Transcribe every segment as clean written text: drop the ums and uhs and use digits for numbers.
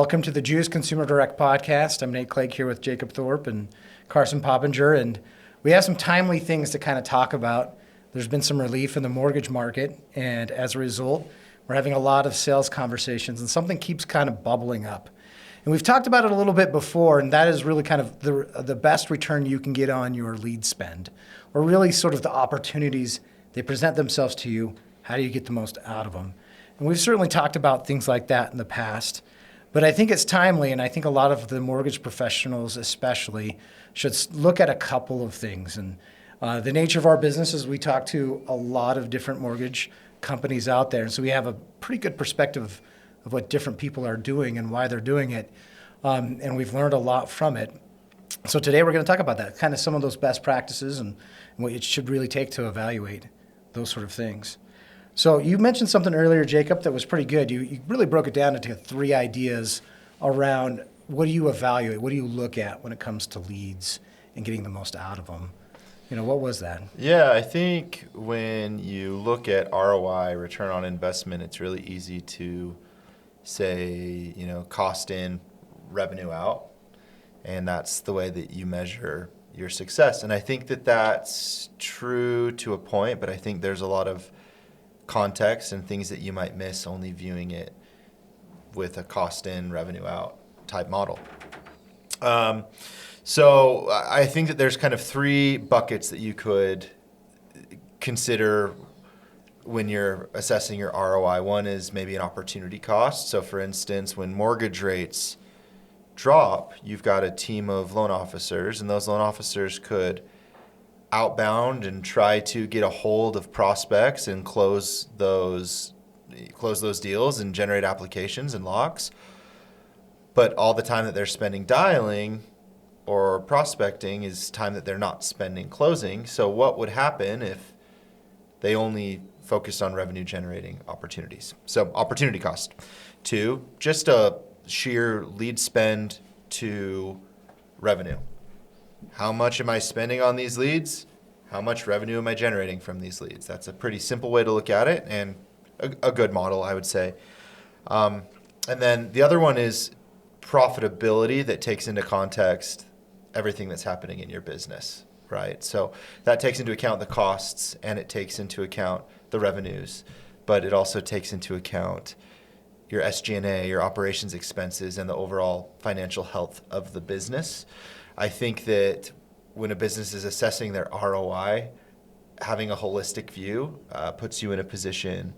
Welcome to the Jews Consumer Direct Podcast. I'm Nate Clegg here with Jacob Thorpe and Carson Poppenger, and we have some timely things to kind of talk about. There's been some relief in the mortgage market, and as a result, we're having a lot of sales conversations, and something keeps kind of bubbling up. And we've talked about it a little bit before, and that is really kind of the best return you can get on your lead spend, or really sort of the opportunities they present themselves to you. How do you get the most out of them? And we've certainly talked about things like that in the past. But I think it's timely, and I think a lot of the mortgage professionals especially should look at a couple of things. And the nature of our business is we talk to a lot of different mortgage companies out there, and so we have a pretty good perspective of what different people are doing and why they're doing it, and we've learned a lot from it. So today we're going to talk about that, kind of some of those best practices and what it should really take to evaluate those sort of things. So you mentioned something earlier, Jacob, that was pretty good. You really broke it down into 3 ideas around what do you evaluate, what do you look at when it comes to leads and getting the most out of them. What was that? Yeah, I think when you look at ROI, return on investment, it's really easy to say, cost in, revenue out, and that's the way that you measure your success. And I think that that's true to a point, but I think there's a lot of context and things that you might miss only viewing it with a cost in, revenue out type model. So I think that there's kind of 3 buckets that you could consider when you're assessing your ROI. One is maybe an opportunity cost. So for instance, when mortgage rates drop, you've got a team of loan officers, and those loan officers could outbound and try to get a hold of prospects and close those deals and generate applications and locks. But all the time that they're spending dialing or prospecting is time that they're not spending closing. So what would happen if they only focused on revenue generating opportunities? So opportunity cost. 2, just a sheer lead spend to revenue. How much am I spending on these leads? How much revenue am I generating from these leads? That's a pretty simple way to look at it, and a good model, I would say. And then the other one is profitability, that takes into context everything that's happening in your business, right? So that takes into account the costs, and it takes into account the revenues, but it also takes into account your SG&A, your operations expenses, and the overall financial health of the business. I think that when a business is assessing their ROI, having a holistic view puts you in a position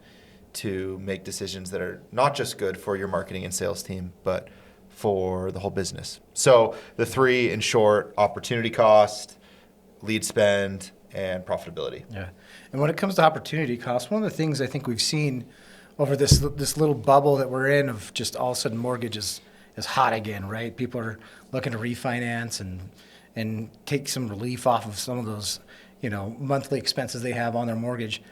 to make decisions that are not just good for your marketing and sales team, but for the whole business. So the 3, in short: opportunity cost, lead spend, and profitability. Yeah. And when it comes to opportunity cost, one of the things I think we've seen over this little bubble that we're in of just all of a sudden mortgage is hot again, right? People are looking to refinance and take some relief off of some of those, monthly expenses they have on their mortgage.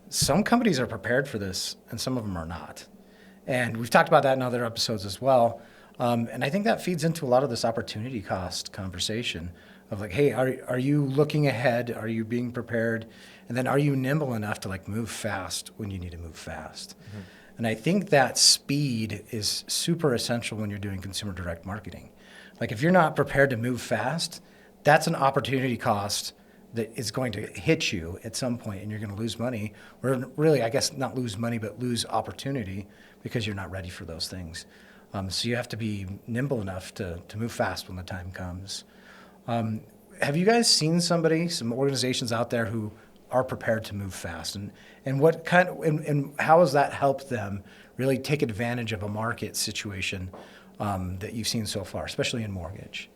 Some companies are prepared for this, and some of them are not. And we've talked about that in other episodes as well. And I think that feeds into a lot of this opportunity cost conversation of like, hey, are you looking ahead? Are you being prepared? And then are you nimble enough to move fast when you need to move fast? Mm-hmm. And I think that speed is super essential when you're doing consumer direct marketing. If you're not prepared to move fast, that's an opportunity cost that is going to hit you at some point, and you're going to lose money, or really, I guess, not lose money, but lose opportunity because you're not ready for those things. So you have to be nimble enough to move fast when the time comes. Have you guys seen some organizations out there who are prepared to move fast, and what kind of, and how has that helped them really take advantage of a market situation that you've seen so far, especially in mortgage?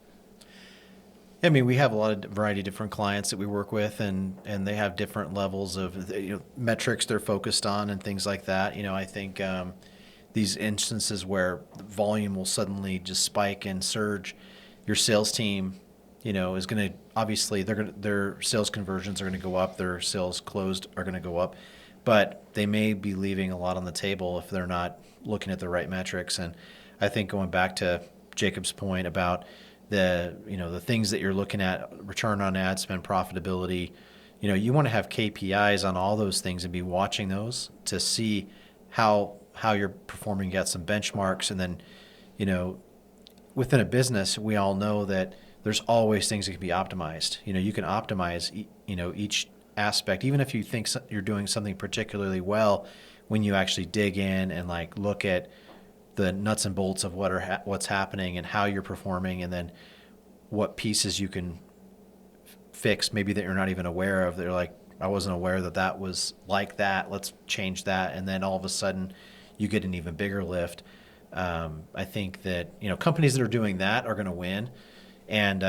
I mean, we have a lot of variety of different clients that we work with, and they have different levels of metrics they're focused on and things like that. I think these instances where volume will suddenly just spike and surge, your sales team, is going to, obviously their sales conversions are going to go up, their sales closed are going to go up, but they may be leaving a lot on the table if they're not looking at the right metrics. And I think going back to Jacob's point about the things that you're looking at, return on ad spend, profitability, you want to have KPIs on all those things and be watching those to see how you're performing against some benchmarks, and then you know, within a business, we all know that there's always things that can be optimized. You know, you can optimize, each aspect, even if you think you're doing something particularly well, when you actually dig in and like look at the nuts and bolts of what's happening and how you're performing, and then what pieces you can fix, maybe that you're not even aware of. They're like, I wasn't aware that was like that. Let's change that. And then all of a sudden you get an even bigger lift. I think that, companies that are doing that are going to win. And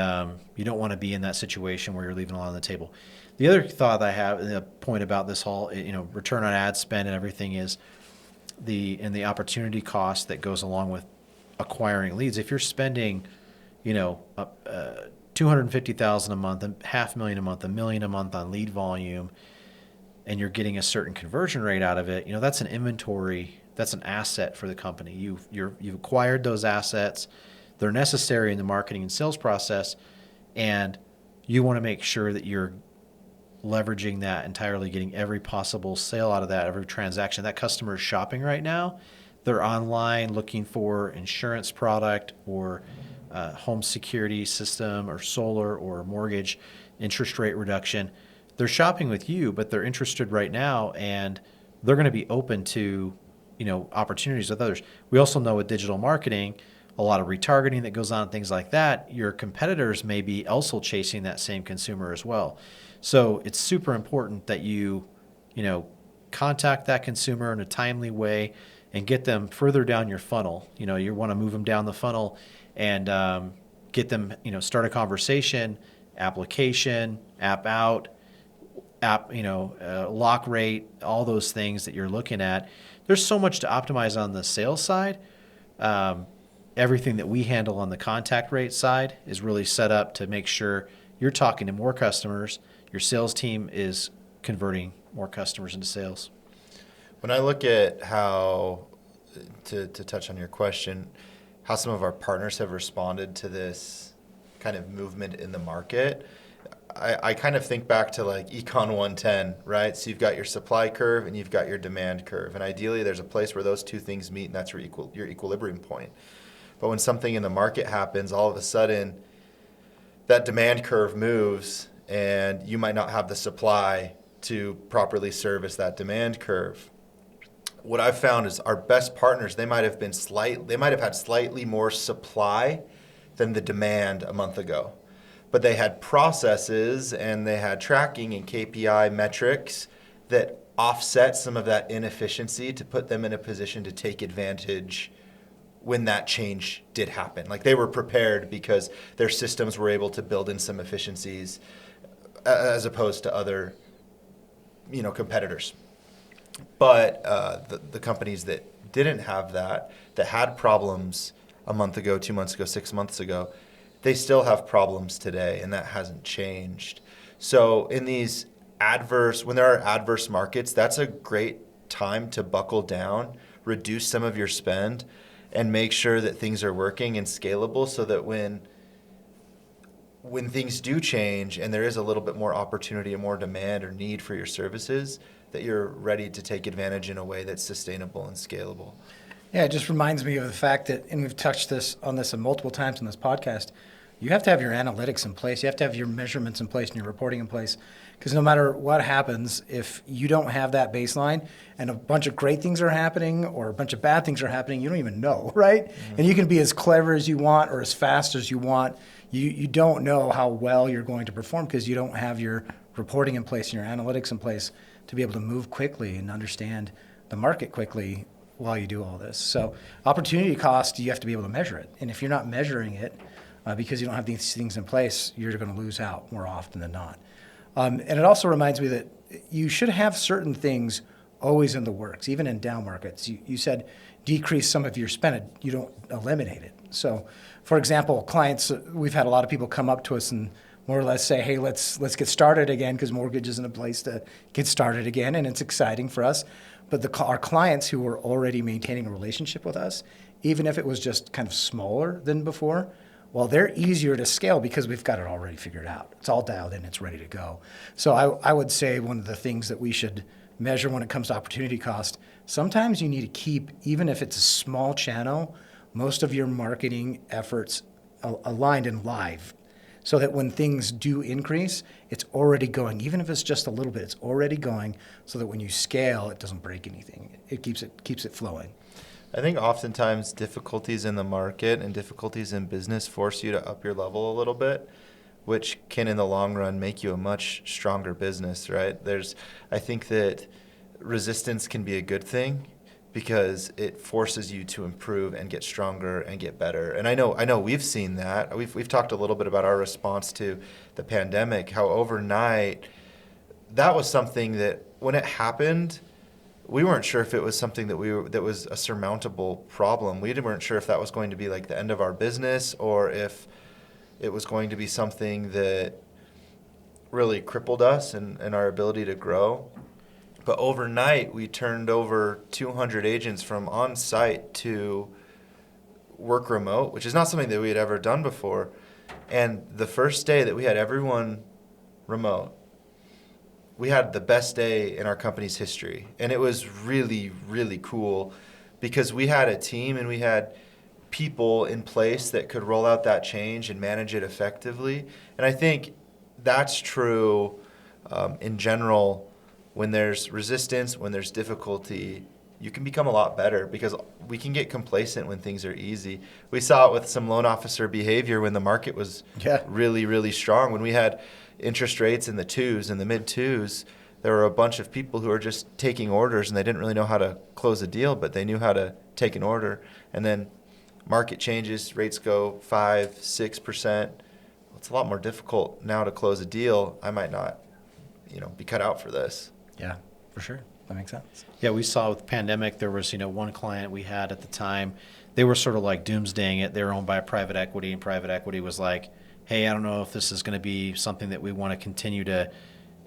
you don't want to be in that situation where you're leaving a lot on the table. The other thought I have, the point about this whole, return on ad spend and everything is the opportunity cost that goes along with acquiring leads. If you're spending, $250,000 a month, $500,000 a month, $1 million a month on lead volume, and you're getting a certain conversion rate out of it, that's an inventory, that's an asset for the company. You've acquired those assets. They're necessary in the marketing and sales process, and you want to make sure that you're leveraging that entirely, getting every possible sale out of that, every transaction. That customer is shopping right now. They're online looking for insurance product or home security system or solar or mortgage interest rate reduction. They're shopping with you, but they're interested right now, and they're going to be open to, opportunities with others. We also know with digital marketing, a lot of retargeting that goes on, things like that. Your competitors may be also chasing that same consumer as well. So it's super important that you contact that consumer in a timely way and get them further down your funnel. You want to move them down the funnel and get them, start a conversation, application, app out, lock rate, all those things that you're looking at. There's so much to optimize on the sales side. Everything that we handle on the contact rate side is really set up to make sure you're talking to more customers. Your sales team is converting more customers into sales. When I look at how, to touch on your question, how some of our partners have responded to this kind of movement in the market, I kind of think back to like Econ 110, right? So you've got your supply curve and you've got your demand curve. And ideally, there's a place where those two things meet, and that's your equilibrium point. But when something in the market happens, all of a sudden, that demand curve moves, and you might not have the supply to properly service that demand curve. What I've found is our best partners, they might have had slightly more supply than the demand a month ago. But they had processes and they had tracking and KPI metrics that offset some of that inefficiency to put them in a position to take advantage when that change did happen. Like they were prepared because their systems were able to build in some efficiencies as opposed to other, competitors. But the companies that didn't have that had problems a month ago, 2 months ago, 6 months ago, they still have problems today, and that hasn't changed. So in these when there are adverse markets, that's a great time to buckle down, reduce some of your spend, and make sure that things are working and scalable so that when things do change and there is a little bit more opportunity and more demand or need for your services, that you're ready to take advantage in a way that's sustainable and scalable. Yeah, it just reminds me of the fact that, and we've touched on this multiple times in this podcast, you have to have your analytics in place. You have to have your measurements in place and your reporting in place. Because no matter what happens, if you don't have that baseline and a bunch of great things are happening or a bunch of bad things are happening, you don't even know, right? Mm-hmm. And you can be as clever as you want or as fast as you want. You don't know how well you're going to perform because you don't have your reporting in place and your analytics in place to be able to move quickly and understand the market quickly while you do all this. So opportunity cost, you have to be able to measure it. And if you're not measuring it because you don't have these things in place, you're going to lose out more often than not. And it also reminds me that you should have certain things always in the works, even in down markets. You said decrease some of your spend. You don't eliminate it. So, for example, clients, we've had a lot of people come up to us and more or less say, hey, let's get started again because mortgage isn't a place to get started again, and it's exciting for us. But our clients who were already maintaining a relationship with us, even if it was just kind of smaller than before, well, they're easier to scale because we've got it already figured out. It's all dialed in. It's ready to go. So I would say one of the things that we should measure when it comes to opportunity cost, sometimes you need to keep, even if it's a small channel, most of your marketing efforts aligned and live, so that when things do increase, it's already going. Even if it's just a little bit, it's already going, so that when you scale, it doesn't break anything. It keeps it flowing. I think oftentimes difficulties in the market and difficulties in business force you to up your level a little bit, which can in the long run make you a much stronger business, right? I think that resistance can be a good thing because it forces you to improve and get stronger and get better. And I know we've seen that. We've talked a little bit about our response to the pandemic, how overnight that was something that when it happened, we weren't sure if it was something that was a surmountable problem. We weren't sure if that was going to be like the end of our business or if it was going to be something that really crippled us and our ability to grow. But overnight, we turned over 200 agents from on-site to work remote, which is not something that we had ever done before. And the first day that we had everyone remote, we had the best day in our company's history. And it was really, really cool because we had a team and we had people in place that could roll out that change and manage it effectively. And I think that's true in general. When there's resistance, when there's difficulty, you can become a lot better because we can get complacent when things are easy. We saw it with some loan officer behavior when the market was really, really strong. When we had interest rates in the twos, in the mid twos, there were a bunch of people who were just taking orders and they didn't really know how to close a deal, but they knew how to take an order. And then market changes, rates go 5%, 6%. It's a lot more difficult now to close a deal. I might not, be cut out for this. Yeah, for sure. That makes sense. Yeah, we saw with the pandemic, there was, one client we had at the time, they were sort of like doomsdaying it. They were owned by private equity, and private equity was like, hey, I don't know if this is going to be something that we want to continue to,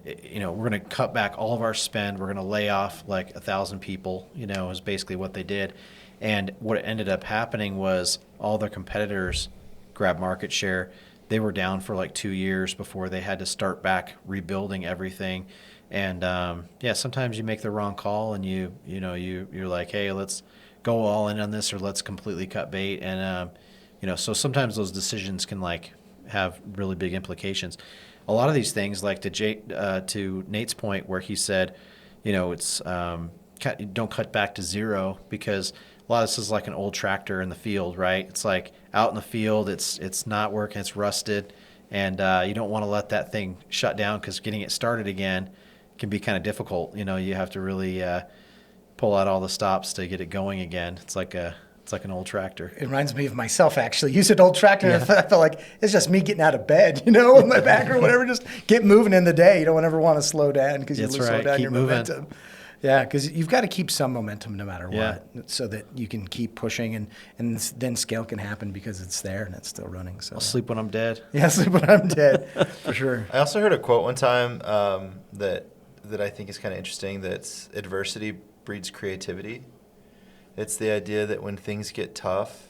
we're going to cut back all of our spend. We're going to lay off like 1,000 people, is basically what they did. And what ended up happening was all their competitors grabbed market share. They were down for like 2 years before they had to start back rebuilding everything. And sometimes you make the wrong call, and you're like, hey, let's go all in on this, or let's completely cut bait. And so sometimes those decisions can like have really big implications. A lot of these things, like to Nate's point, where he said, it's don't cut back to zero, because a lot of this is like an old tractor in the field, right? It's like out in the field, it's not working, it's rusted, and you don't want to let that thing shut down, because getting it started again can be kind of difficult. You have to really pull out all the stops to get it going again. It's like an old tractor. It reminds me of myself, actually. Use an old tractor. Yeah. I felt like it's just me getting out of bed, with my back or whatever. Just get moving in the day. You don't ever want to slow down, because you slow down your momentum. Yeah, because you've got to keep some momentum no matter what, so that you can keep pushing, and then scale can happen because it's there and it's still running. So I'll sleep when I'm dead. Yeah, sleep when I'm dead, for sure. I also heard a quote one time that I think is kind of interesting, that's adversity breeds creativity. It's the idea that when things get tough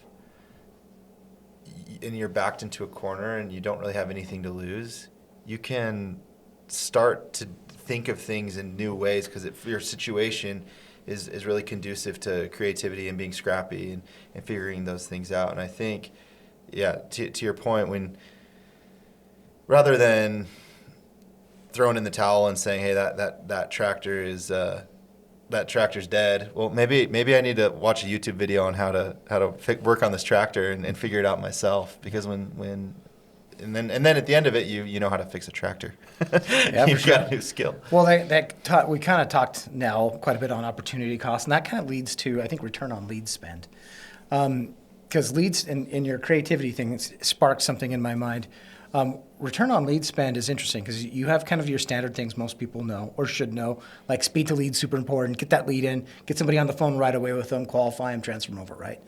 and you're backed into a corner and you don't really have anything to lose, you can start to think of things in new ways, because your situation is really conducive to creativity and being scrappy and figuring those things out. And I think, to your point, when rather than throwing in the towel and saying, hey, that tractor is that tractor's dead. Well, maybe I need to watch a YouTube video on how to work on this tractor and figure it out myself. Because when then at the end of it, you know how to fix a tractor. Yeah, You've got a new skill. Well, we kind of talked now quite a bit on opportunity cost, and that kind of leads to, I think, return on lead spend. Because leads in your creativity thing sparked something in my mind. Return on lead spend is interesting, because you have kind of your standard things most people know or should know, like speed to lead, super important. Get that lead in, get somebody on the phone right away with them, qualify them, transfer them over, right?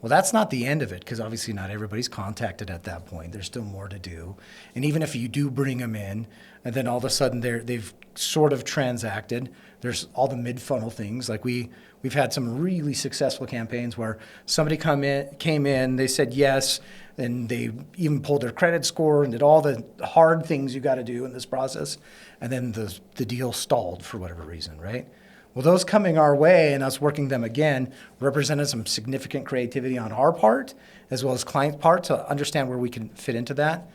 Well, that's not the end of it, because obviously not everybody's contacted at that point. There's still more to do. And even if you do bring them in, and then all of a sudden they've sort of transacted, there's all the mid-funnel things. Like we've had some really successful campaigns where somebody came in, they said yes, and they even pulled their credit score and did all the hard things you got to do in this process, and then the deal stalled for whatever reason, right? Well, those coming our way and us working them again represented some significant creativity on our part, as well as client part, to understand where we can fit into that.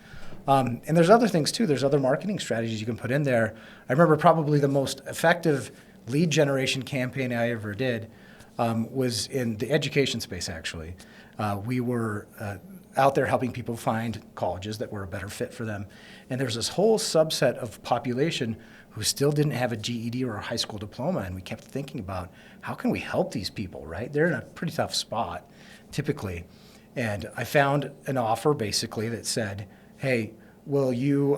And there's other things too. There's other marketing strategies you can put in there. I remember probably the most effective lead generation campaign I ever did was in the education space, actually. We were out there helping people find colleges that were a better fit for them. And there's this whole subset of population who still didn't have a GED or a high school diploma. And we kept thinking about, how can we help these people, right? They're in a pretty tough spot, typically. And I found an offer, basically, that said, hey, will you,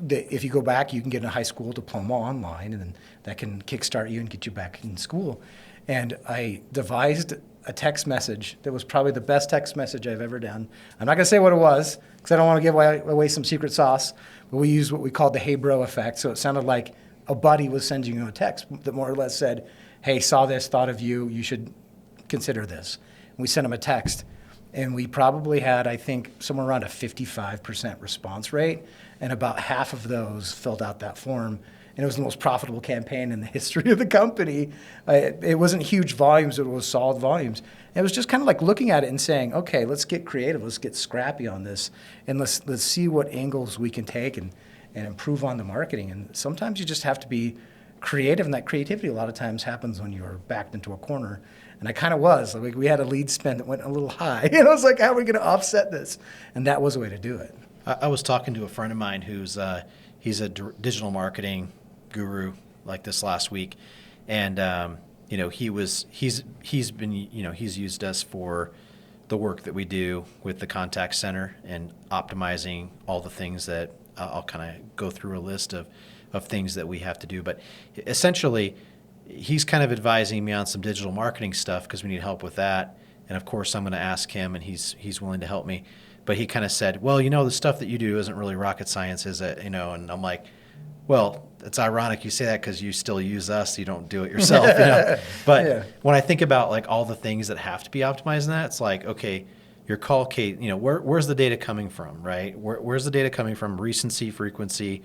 if you go back, you can get a high school diploma online, and then that can kickstart you and get you back in school. And I devised a text message that was probably the best text message I've ever done. I'm not going to say what it was, because I don't want to give away some secret sauce, but we used what we called the hey bro effect. So it sounded like a buddy was sending you a text that more or less said, hey, saw this, thought of you, you should consider this. And we sent him a text. And we probably had, I think, somewhere around a 55% response rate. And about half of those filled out that form. And it was the most profitable campaign in the history of the company. It wasn't huge volumes, it was solid volumes. And it was just kind of like looking at it and saying, okay, let's get creative, let's get scrappy on this, and let's see what angles we can take and improve on the marketing. And sometimes you just have to be creative, and that creativity a lot of times happens when you're backed into a corner. And I kind of was. Like, we had a lead spend that went a little high. And I was like, how are we going to offset this? And that was a way to do it. I was talking to a friend of mine who's he's a digital marketing guru like this last week, and he's used us for the work that we do with the contact center and optimizing all the things that I'll kind of go through a list of things that we have to do. But essentially, he's kind of advising me on some digital marketing stuff because we need help with that. And of course, I'm going to ask him, and he's willing to help me. But he kind of said, well, the stuff that you do isn't really rocket science, is it? And I'm like, well, it's ironic you say that because you still use us. You don't do it yourself. But yeah. When I think about like all the things that have to be optimized in that, it's like, okay, your call cadence, where's the data coming from, right? Where's the data coming from? Recency, frequency,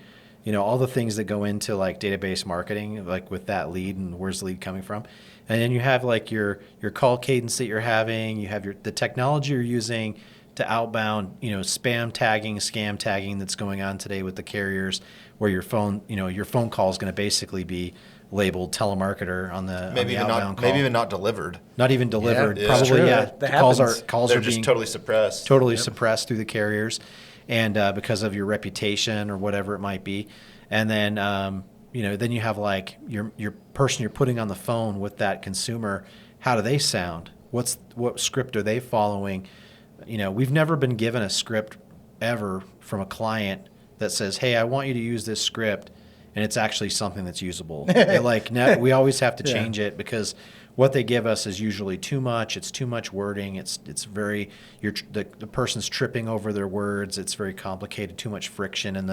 all the things that go into like database marketing, like with that lead, and where's the lead coming from? And then you have like your call cadence that you're having, you have the technology you're using to outbound, spam tagging, scam tagging that's going on today with the carriers, where your phone call is going to basically be labeled telemarketer on the outbound call. Maybe even not delivered. Not even delivered. Yeah, probably, yeah. The calls They're are just being totally suppressed. Suppressed through the carriers, and because of your reputation or whatever it might be. And then then you have like your person you're putting on the phone with that consumer. How do they sound? What script are they following? We've never been given a script ever from a client that says, hey, I want you to use this script, and it's actually something that's usable. We always have to change it, because what they give us is usually too much. It's too much wording. It's very, the person's tripping over their words. It's very complicated, too much friction in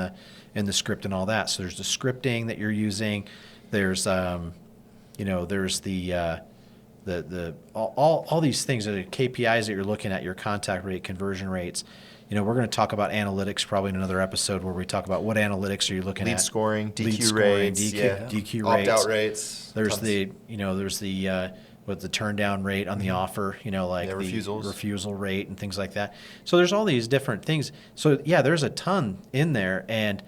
the script and all that. So there's the scripting that you're using. There's there's all these things, are the KPIs that you're looking at, your contact rate, conversion rates. We're going to talk about analytics probably in another episode, where we talk about what analytics are you looking at. Lead scoring, DQ rates, DQ rates. Opt-out rates. There's the turn down rate on the offer, the refusal rate and things like that. So there's all these different things. So yeah, there's a ton in there, and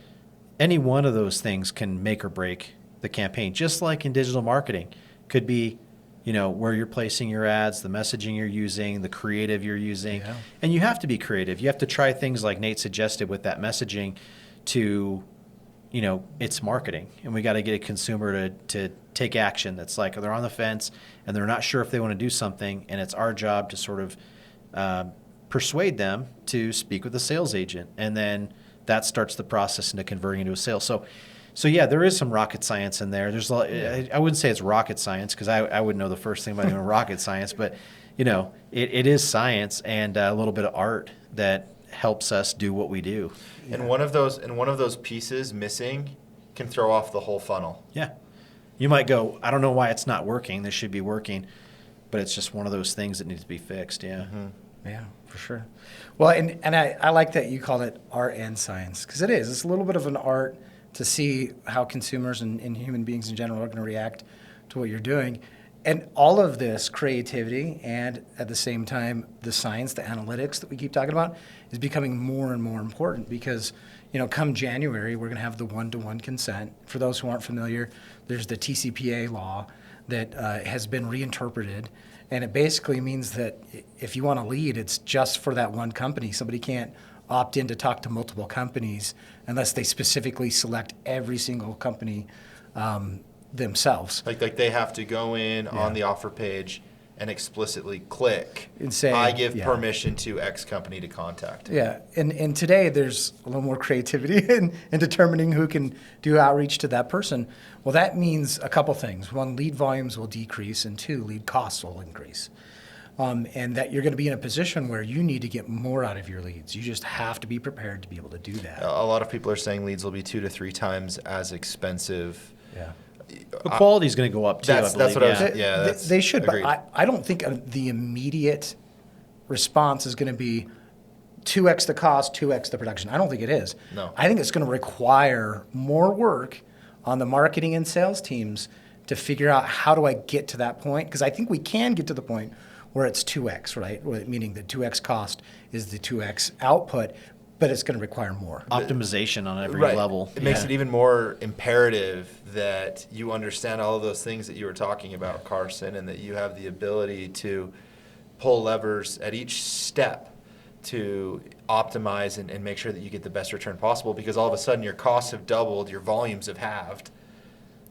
any one of those things can make or break the campaign. Just like in digital marketing, could be where you're placing your ads, the messaging you're using, the creative you're using. Yeah. And you have to be creative. You have to try things like Nate suggested with that messaging to, it's marketing. And we got to get a consumer to take action. That's like they're on the fence and they're not sure if they want to do something. And it's our job to sort of persuade them to speak with a sales agent. And then that starts the process into converting into a sale. So yeah, there is some rocket science in there. There's I wouldn't say it's rocket science, because I wouldn't know the first thing about doing rocket science, but it is science and a little bit of art that helps us do what we do. And one of those pieces missing can throw off the whole funnel. Yeah, you might go, I don't know why it's not working. This should be working, but it's just one of those things that needs to be fixed. Yeah. Mm-hmm. Yeah, for sure. Well, and I like that you call it art and science, because it is. It's a little bit of an art to see how consumers and human beings in general are going to react to what you're doing. And all of this creativity and at the same time, the science, the analytics that we keep talking about is becoming more and more important because, come January, we're going to have the one-to-one consent. For those who aren't familiar, there's the TCPA law that has been reinterpreted. And it basically means that if you want a lead, it's just for that one company. Somebody can't opt in to talk to multiple companies unless they specifically select every single company themselves. Like they have to go in on the offer page and explicitly click And say, I give yeah. permission to X company to contact. Yeah, and today there's a little more creativity in determining who can do outreach to that person. Well, that means a couple things. One, lead volumes will decrease, and two, lead costs will increase. And that you're going to be in a position where you need to get more out of your leads. You just have to be prepared to be able to do that. A lot of people are saying leads will be 2 to 3 times as expensive. Yeah. But quality is going to go up too. That's I believe. what I was. Yeah. Yeah, that's They should, agreed. but I don't think the immediate response is going to be 2x the cost, 2x the production. I don't think it is. No. I think it's going to require more work on the marketing and sales teams to figure out how do I get to that point, because I think we can get to the point where it's 2x, right? Meaning the 2x cost is the 2x output, but it's going to require more. Optimization on every Right. level. It makes Yeah. it even more imperative that you understand all of those things that you were talking about, Carson, and that you have the ability to pull levers at each step to optimize and make sure that you get the best return possible, because all of a sudden your costs have doubled, your volumes have halved.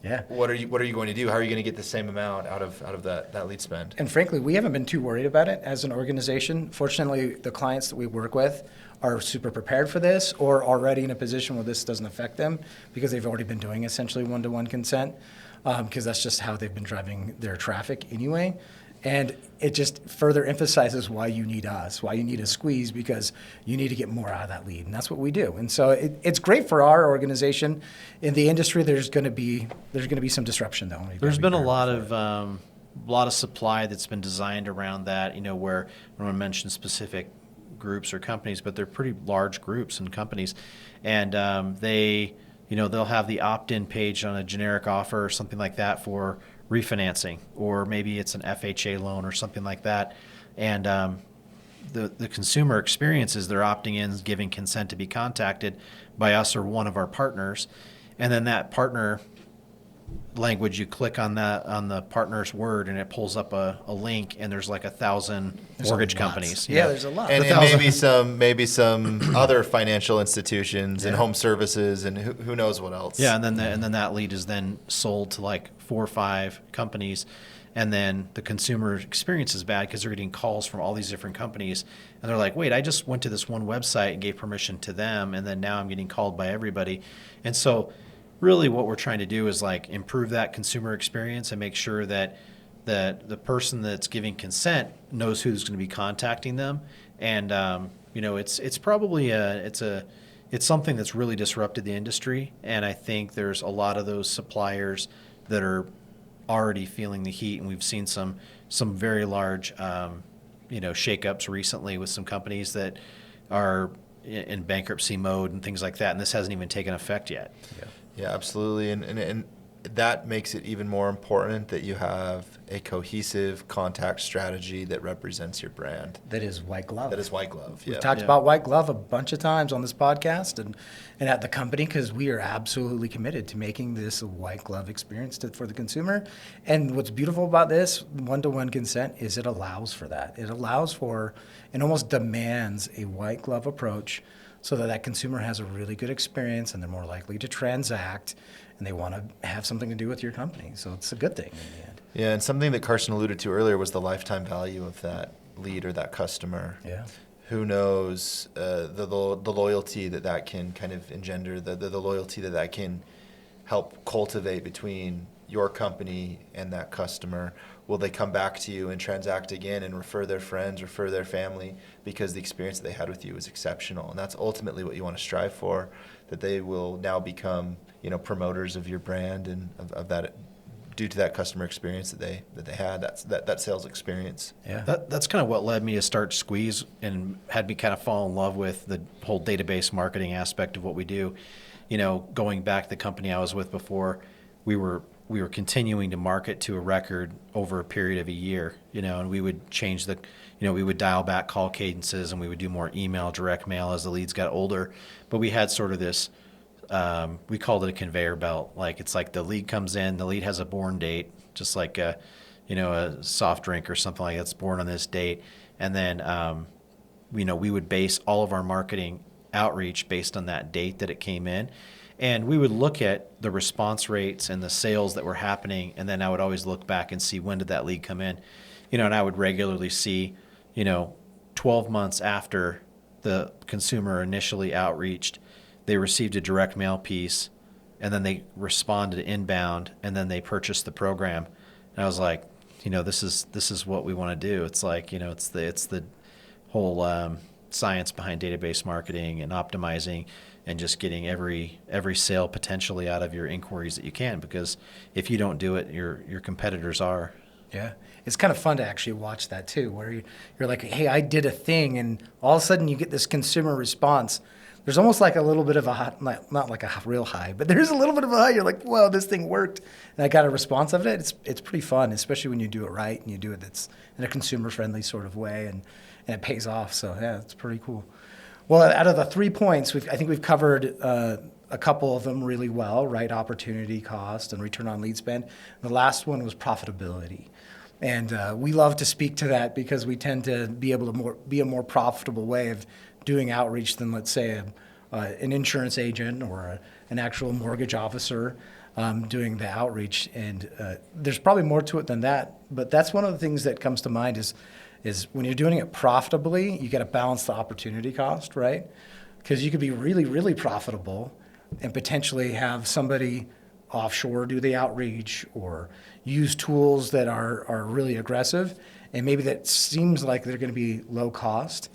Yeah. What are you going to do? How are you going to get the same amount out of that lead spend? And frankly, we haven't been too worried about it as an organization. Fortunately, the clients that we work with are super prepared for this or already in a position where this doesn't affect them because they've already been doing essentially one-to-one consent because that's just how they've been driving their traffic anyway. And it just further emphasizes why you need us, why you need a squeeze, because you need to get more out of that lead. And that's what we do. And so it's great for our organization. In the industry, there's going to be some disruption, though. There's been a lot of supply that's been designed around that, where I don't want to mention specific groups or companies, but they're pretty large groups and companies. And they'll have the opt-in page on a generic offer or something like that for refinancing, or maybe it's an FHA loan or something like that. And the consumer experience is they're opting in, giving consent to be contacted by us or one of our partners. And then that partner language, you click on the partner's word and it pulls up a link, and there's like 1,000 mortgage companies. Yeah, there's a lot. And maybe some other financial institutions and home services and who knows what else. Yeah, and then that lead is then sold to like 4 or 5 companies, and then the consumer experience is bad because they're getting calls from all these different companies, and they're like, wait, I just went to this one website and gave permission to them, and then now I'm getting called by everybody. And so really what we're trying to do is like improve that consumer experience and make sure that the person that's giving consent knows who's going to be contacting them. And it's probably it's something that's really disrupted the industry, and I think there's a lot of those suppliers that are already feeling the heat, and we've seen some very large shakeups recently with some companies that are in bankruptcy mode and things like that, and this hasn't even taken effect yet. Yeah, absolutely. And that makes it even more important that you have a cohesive contact strategy that represents your brand. That is white glove. Yeah. We've talked about white glove a bunch of times on this podcast and at the company, because we are absolutely committed to making this a white glove experience for the consumer. And what's beautiful about this one-to-one consent is it allows for that. It allows for and almost demands a white glove approach so that consumer has a really good experience and they're more likely to transact and they want to have something to do with your company. So it's a good thing in the end. Yeah, and something that Carson alluded to earlier was the lifetime value of that lead or that customer. Yeah. Who knows the loyalty that can kind of engender, the loyalty that can help cultivate between your company and that customer. Will they come back to you and transact again and refer their friends, refer their family, because the experience that they had with you was exceptional? And that's ultimately what you want to strive for, that they will now become, promoters of your brand and of that, due to that customer experience that they had, that sales experience. Yeah. That's kind of what led me to start Squeeze and had me kind of fall in love with the whole database marketing aspect of what we do. Going back to the company I was with before, we were we were continuing to market to a record over a period of a year, and we would change we would dial back call cadences and we would do more email, direct mail as the leads got older. But we had sort of this, we called it a conveyor belt. Like it's like the lead comes in, the lead has a born date, just like a soft drink or something like that's born on this date. And then, we would base all of our marketing outreach based on that date that it came in. And we would look at the response rates and the sales that were happening. And then I would always look back and see, when did that lead come in? And I would regularly see, 12 months after the consumer initially outreached, they received a direct mail piece, and then they responded inbound, and then they purchased the program. And I was like, this is what we want to do. It's like, it's the whole science behind database marketing and optimizing and just getting every sale potentially out of your inquiries that you can, because if you don't do it, your competitors are. Yeah. It's kind of fun to actually watch that too, where you're like, hey, I did a thing, and all of a sudden you get this consumer response. There's almost like a little bit of a high, not like a real high, but there's a little bit of a high. You're like, wow, this thing worked. And I got a response of it. It's pretty fun, especially when you do it right and you do it that's in a consumer-friendly sort of way, and it pays off. So, yeah, it's pretty cool. Well, out of the 3 points, I think we've covered a couple of them really well, right? Opportunity cost and return on lead spend. The last one was profitability. And we love to speak to that because we tend to be able to be a more profitable way of doing outreach than, let's say, an insurance agent or an actual mortgage officer doing the outreach. And there's probably more to it than that. But that's one of the things that comes to mind is when you're doing it profitably, you got to balance the opportunity cost, right? Because you could be really, really profitable and potentially have somebody offshore do the outreach or use tools that are really aggressive, and maybe that seems like they're going to be low cost,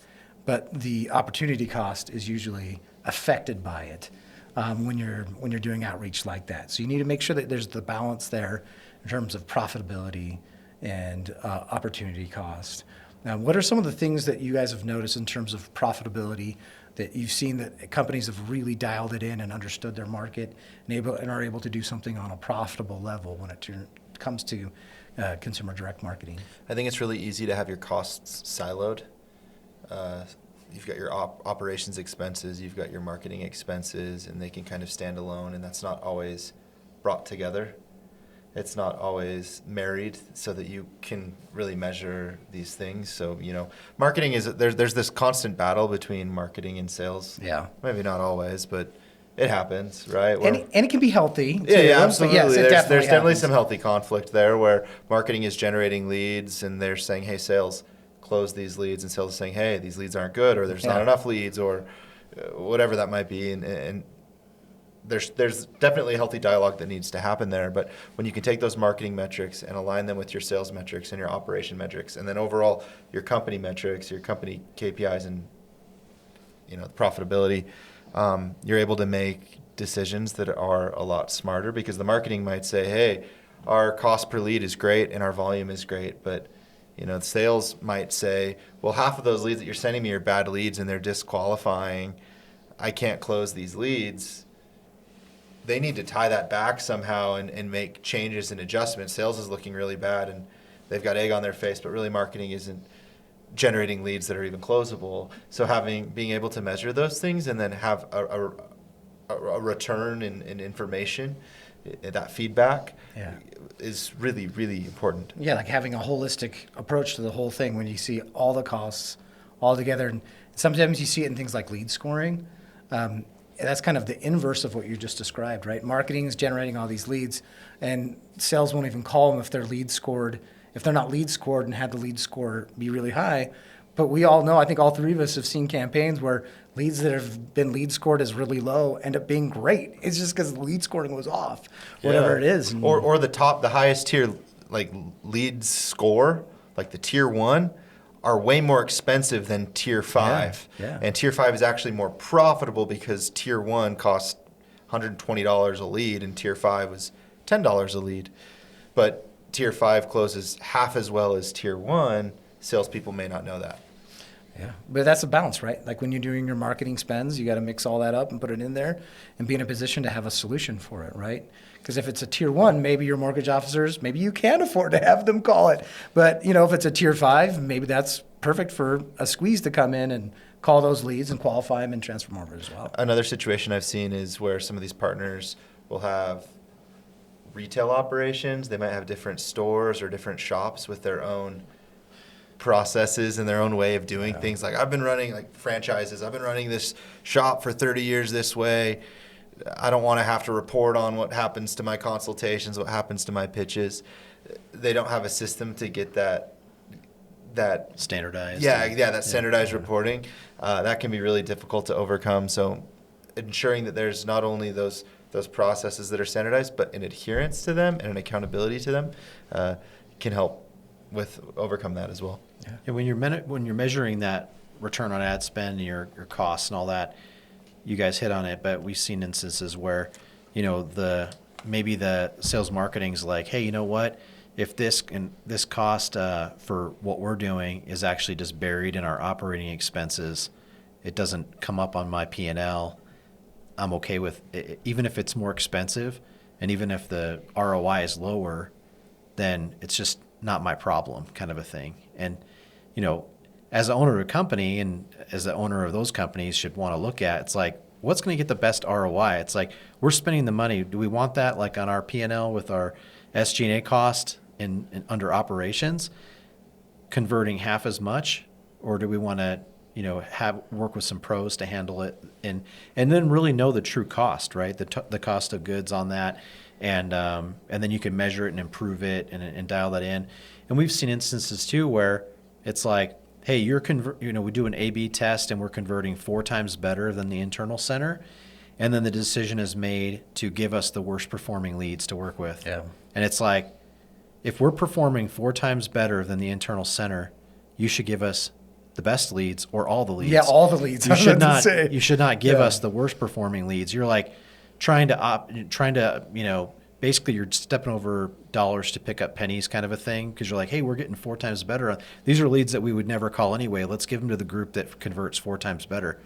but the opportunity cost is usually affected by it when you're doing outreach like that. So you need to make sure that there's the balance there in terms of profitability and opportunity cost. Now, what are some of the things that you guys have noticed in terms of profitability that you've seen that companies have really dialed it in and understood their market and are able to do something on a profitable level when it comes to consumer direct marketing? I think it's really easy to have your costs siloed. You've got your operations expenses, you've got your marketing expenses, and they can kind of stand alone, and that's not always brought together. It's not always married so that you can really measure these things. So, marketing there's this constant battle between marketing and sales. Yeah. Maybe not always, but it happens, right? And it can be healthy. Yeah, absolutely. Yes, there's definitely happens. some healthy conflict there where marketing is generating leads and they're saying, hey, sales, close these leads, and sales is saying, hey, these leads aren't good, or there's not enough leads, or whatever that might be. And there's definitely a healthy dialogue that needs to happen there. But when you can take those marketing metrics and align them with your sales metrics and your operation metrics, and then overall your company metrics, your company KPIs, and profitability, you're able to make decisions that are a lot smarter, because the marketing might say, hey, our cost per lead is great and our volume is great, but the sales might say, well, half of those leads that you're sending me are bad leads and they're disqualifying. I can't close these leads. They need to tie that back somehow and make changes and adjustments. Sales is looking really bad and they've got egg on their face, but really marketing isn't generating leads that are even closable. So being able to measure those things and then have a return in information, that feedback is really, really important. Yeah, like having a holistic approach to the whole thing when you see all the costs all together. And sometimes you see it in things like lead scoring. That's kind of the inverse of what you just described, right? Marketing is generating all these leads, and sales won't even call them if they're not lead scored and had the lead score be really high. But we all know, I think all three of us have seen campaigns where leads that have been lead scored as really low end up being great. It's just because the lead scoring was off, whatever it is. Or the highest tier, like lead score, like the tier 1, are way more expensive than tier 5. Yeah. And tier 5 is actually more profitable because tier 1 cost $120 a lead and tier 5 was $10 a lead. But tier 5 closes half as well as tier 1. Salespeople may not know that. Yeah, but that's a balance, right? Like when you're doing your marketing spends, you got to mix all that up and put it in there and be in a position to have a solution for it, right? Because if it's a tier 1, maybe your mortgage officers, maybe you can afford to have them call it. But, if it's a tier 5, maybe that's perfect for a squeeze to come in and call those leads and qualify them and transfer them over as well. Another situation I've seen is where some of these partners will have retail operations. They might have different stores or different shops with their own processes and their own way of doing things. Like I've been running like franchises. I've been running this shop for 30 years this way. I don't want to have to report on what happens to my consultations, what happens to my pitches. They don't have a system to get that Standardized. that standardized reporting. That can be really difficult to overcome. So ensuring that there's not only those processes that are standardized, but an adherence to them and an accountability to them can help with overcome that as well. Yeah. And when you're measuring that return on ad spend and your costs and all that, you guys hit on it, but we've seen instances where, maybe the sales marketing's like, hey, you know what? If this cost for what we're doing is actually just buried in our operating expenses, it doesn't come up on my P&L, I'm okay with it, even if it's more expensive and even if the ROI is lower, then it's just not my problem, kind of a thing. And, as the owner of a company and as the owner of those companies should want to look at, it's like, what's going to get the best ROI? It's like, we're spending the money. Do we want that like on our P&L with our SG&A cost in under operations, converting half as much? Or do we want to, work with some pros to handle it and then really know the true cost, right? The cost of goods on that. And then you can measure it and improve it and dial that in. And we've seen instances too where it's like, hey, we do an A/B test and we're converting 4 times better than the internal center, and then the decision is made to give us the worst performing leads to work with. Yeah. And it's like, if we're performing 4 times better than the internal center, you should give us the best leads or all the leads. Yeah, all the leads. You should not give us the worst performing leads. You're like trying to basically you're stepping over dollars to pick up pennies, kind of a thing, because you're like, hey, we're getting 4 times better. These are leads that we would never call anyway. Let's give them to the group that converts 4 times better.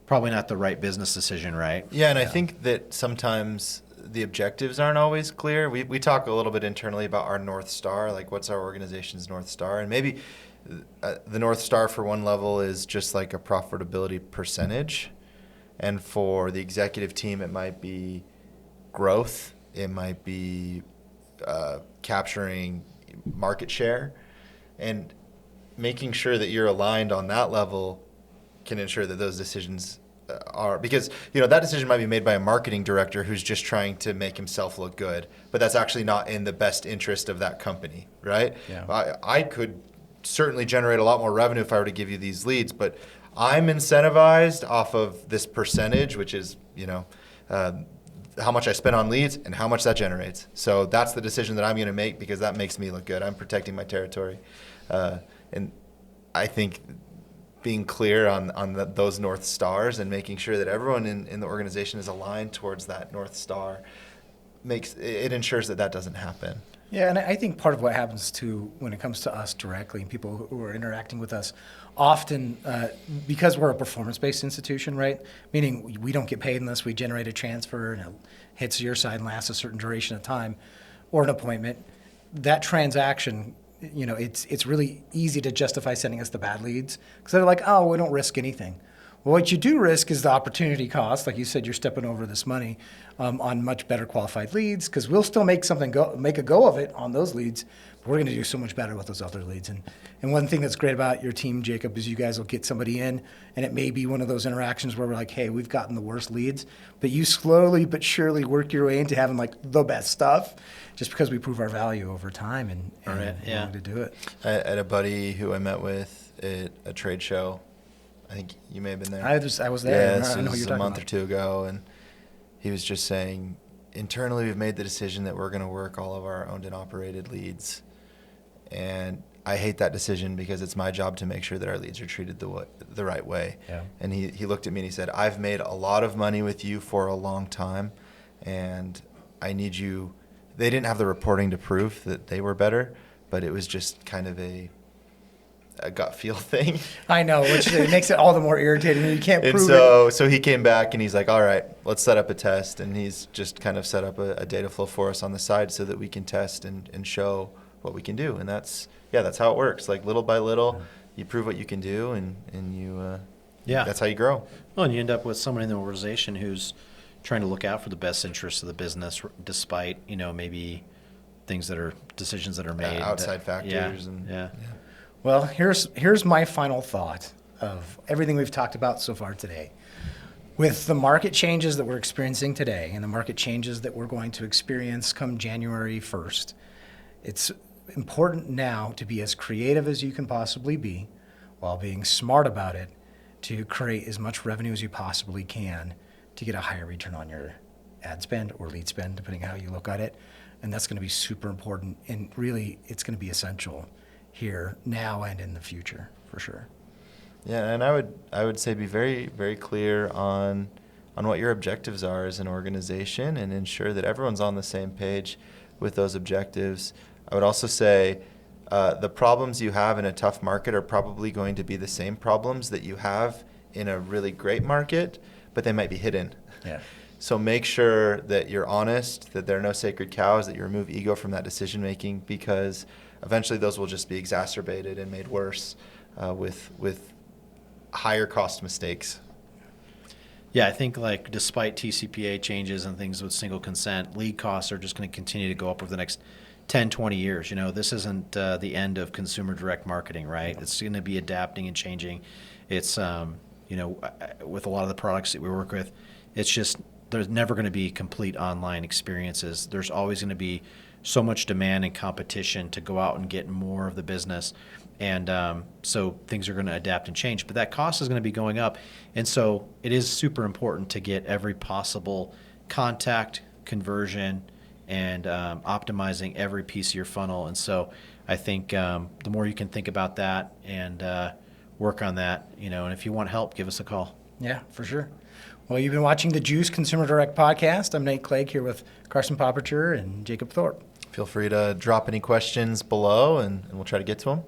Probably not the right business decision, right? Yeah, and I think that sometimes the objectives aren't always clear. We talk a little bit internally about our North Star, like what's our organization's North Star, and maybe the North Star for one level is just like a profitability percentage, and for the executive team it might be growth, it might be capturing market share, and making sure that you're aligned on that level can ensure that those decisions are, because that decision might be made by a marketing director who's just trying to make himself look good, but that's actually not in the best interest of that company, right? Yeah. I could certainly generate a lot more revenue if I were to give you these leads, but I'm incentivized off of this percentage, which is how much I spend on leads and how much that generates. So that's the decision that I'm going to make because that makes me look good. I'm protecting my territory, and I think being clear on those North Stars and making sure that everyone in the organization is aligned towards that North Star ensures that doesn't happen. Yeah, and I think part of what happens too when it comes to us directly and people who are interacting with us, often because we're a performance-based institution, right? Meaning we don't get paid unless we generate a transfer and it hits your side and lasts a certain duration of time, or an appointment. That transaction, it's really easy to justify sending us the bad leads because they're like, oh, we don't risk anything. Well, what you do risk is the opportunity cost. Like you said, you're stepping over this money on much better qualified leads because we'll still make a go of it on those leads, but we're going to do so much better with those other leads. And one thing that's great about your team, Jacob, is you guys will get somebody in, and it may be one of those interactions where we're like, hey, we've gotten the worst leads, but you slowly but surely work your way into having like the best stuff just because we prove our value over time and Right, yeah. willing to do it. I had a buddy who I met with at a trade show. I think you may have been there. I was there. Yeah, I this know who was you're a talking month about. or two ago, and he was just saying, internally we've made the decision that we're going to work all of our owned and operated leads, and I hate that decision because it's my job to make sure that our leads are treated the right way. Yeah. And he looked at me and he said, I've made a lot of money with you for a long time, and I need you. They didn't have the reporting to prove that they were better, but it was just kind of a gut feel thing. I know, which makes it all the more irritating. You can't And prove it. so he came back and he's like, all right, let's set up a test. And he's just kind of set up a data flow for us on the side so that we can test and show what we can do. And that's how it works. Like little by little, you prove what you can do and you, that's how you grow. Well, and you end up with someone in the organization who's trying to look out for the best interests of the business, despite, maybe decisions that are made. Outside factors. Yeah. Well, here's my final thought of everything we've talked about so far today. With the market changes that we're experiencing today and the market changes that we're going to experience come January 1st, it's important now to be as creative as you can possibly be while being smart about it to create as much revenue as you possibly can to get a higher return on your ad spend or lead spend, depending on how you look at it. And that's going to be super important. And really, it's going to be essential here, now, and in the future, for sure. Yeah, and I would say be very, very clear on what your objectives are as an organization and ensure that everyone's on the same page with those objectives. I would also say the problems you have in a tough market are probably going to be the same problems that you have in a really great market, but they might be hidden. Yeah. So make sure that you're honest, that there are no sacred cows, that you remove ego from that decision making, because eventually those will just be exacerbated and made worse with higher cost mistakes. Yeah, I think despite TCPA changes and things with single consent, lead costs are just going to continue to go up over the next 10, 20 years. This isn't the end of consumer direct marketing, right? It's going to be adapting and changing. It's, with a lot of the products that we work with, it's just there's never going to be complete online experiences. There's always going to be so much demand and competition to go out and get more of the business. And so things are going to adapt and change. But that cost is going to be going up. And so it is super important to get every possible contact, conversion, and optimizing every piece of your funnel. And so I think the more you can think about that and work on that, and if you want help, give us a call. Yeah, for sure. Well, you've been watching the Juice Consumer Direct Podcast. I'm Nate Clegg here with Carson Poppenger and Jacob Thorpe. Feel free to drop any questions below and we'll try to get to them.